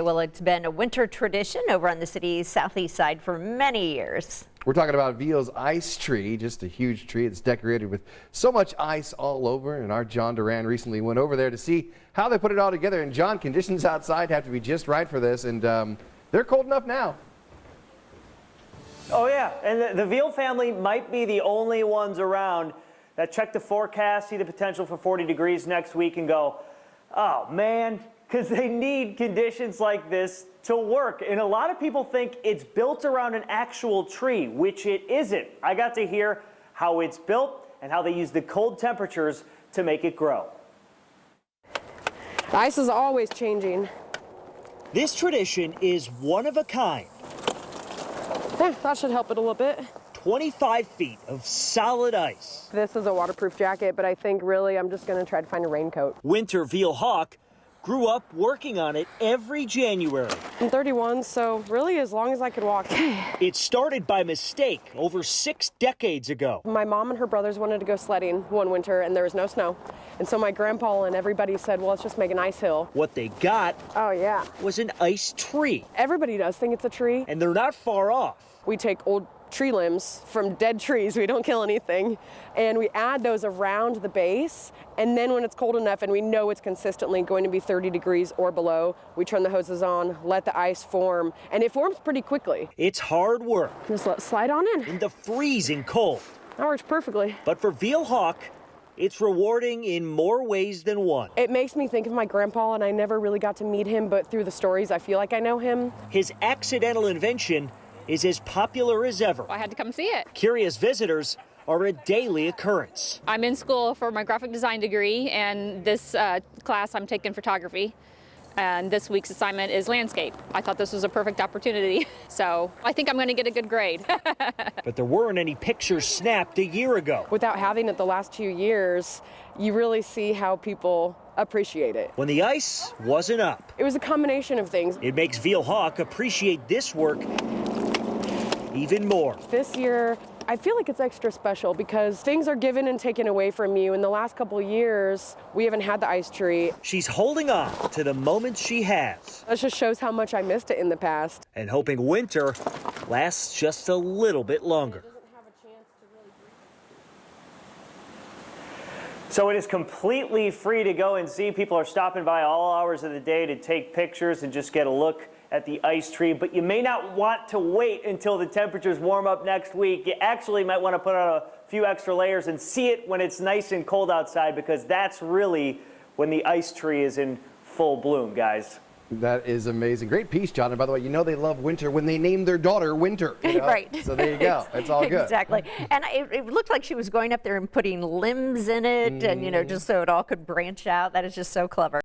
Well, it's been a winter tradition over on the city's southeast side for many years. We're talking about Veal's ice tree, just a huge tree. It's decorated with so much ice all over, and our John Duran recently went over there to see how they put it all together. And John, conditions outside have to be just right for this, and they're cold enough now. Oh yeah, and the Veal family might be the only ones around that check the forecast, see the potential for 40 degrees next week and go, oh man, because they need conditions like this to work. And a lot of people think it's built around an actual tree, which it isn't. I got to hear how it's built and how they use the cold temperatures to make it grow. The ice is always changing. This tradition is one of a kind. Yeah, that should help it a little bit. 25 feet of solid ice. This is a waterproof jacket, but I think really I'm just gonna try to find a raincoat. Wynter Veal-Hawk grew up working on it every January. I'm 31, so really as long as I can walk. It started by mistake over 6 decades ago. My mom and her brothers wanted to go sledding one winter and there was no snow. And so my grandpa and everybody said, well, let's just make an ice hill. What they got Oh yeah. was an ice tree. Everybody does think it's a tree. And they're not far off. We take old tree limbs from dead trees, we don't kill anything, and we add those around the base, and then when it's cold enough and we know it's consistently going to be 30 degrees or below, we turn the hoses on, let the ice form, and it forms pretty quickly. It's hard work. Just let it slide on in. In the freezing cold. That works perfectly. But for Veal-Hawk, it's rewarding in more ways than one. It makes me think of my grandpa, and I never really got to meet him, but through the stories I feel like I know him. His accidental invention is as popular as ever. I had to come see it. Curious visitors are a daily occurrence. I'm in school for my graphic design degree, and this class I'm taking photography. And this week's assignment is landscape. I thought this was a perfect opportunity, so I think I'm going to get a good grade. But there weren't any pictures snapped a year ago. Without having it the last 2 years, you really see how people appreciate it. When the ice wasn't up. It was a combination of things. It makes Veal-Hawk appreciate this work even more. This year, I feel like it's extra special because things are given and taken away from you. In the last couple of years, we haven't had the ice tree. She's holding on to the moments she has. That just shows how much I missed it in the past. And hoping winter lasts just a little bit longer. So it is completely free to go and see. People are stopping by all hours of the day to take pictures and just get a look at the ice tree, but you may not want to wait until the temperatures warm up next week. You actually might want to put on a few extra layers and see it when it's nice and cold outside, because that's really when the ice tree is in full bloom, guys. That is amazing. Great piece, John. And by the way, you know they love winter when they name their daughter Wynter. You know? Right. So there you go. It's all good. Exactly. And it looked like she was going up there and putting limbs in it, and, you know, just so it all could branch out. That is just so clever.